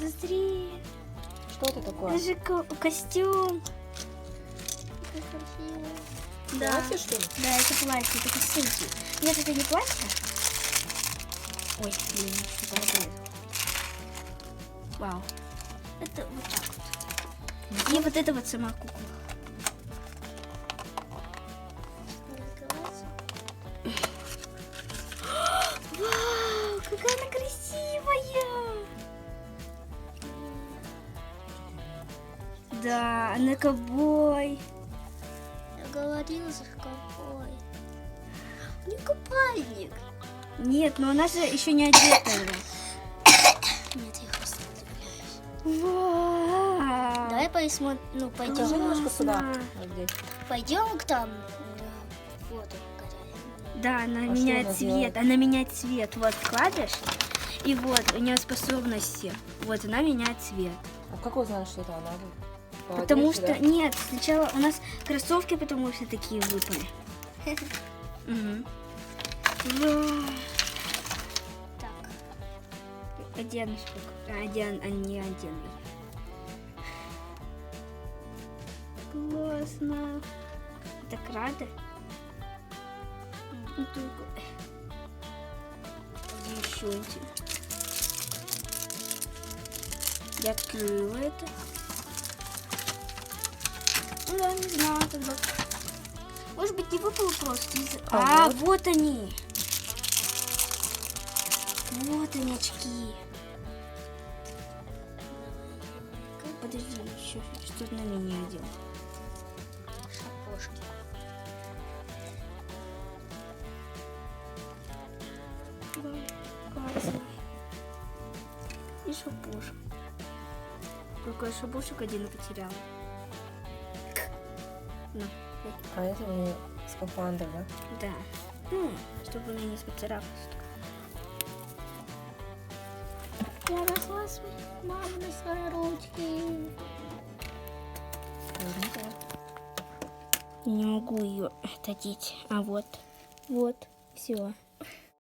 Смотри. Что это такое? Это же костюм. Да. Платье, что ли? Да, это платье, это косынки. Нет, это не платье. Ой, блин, что происходит? Вау. Это вот так вот. И вот это вот сама кукла. Вау, какая она красивая! Да, она ковбой. Я говорила за ковбой. Не купальник. Нет, но она же еще не одетая. Нет, я просто удивляюсь. Вау. Давай посмотрим, ну Покажи пойдем. немножко сюда. Классно. Вот здесь. Пойдем к там. Вот он, Да, она что меняет она цвет. делает? Она меняет цвет. Вот кладешь, и вот у нее способности. Вот она меняет цвет. А как узнаешь, что это она? По Потому одежде, что нет, сначала у нас кроссовки, потому что такие выпали. Мгм. Вау. Так. Одену сколько? Не одену. Классно. Так рада. Ну, только... Где еще эти? Я открыла это. Ну, я не знаю тогда. Может быть, не выпало просто из... А вот они. Вот они, очки. Подожди, еще что-то на меня одел. Сапожки. Классно. И шапушка. Только шапушек один потеряла. На, вот. А это у нее скафандр, да? Да. Ну, чтобы она не поцарапалась. Я росла с мамой на своей ручке. Я не могу ее одеть. А вот. Вот. Все.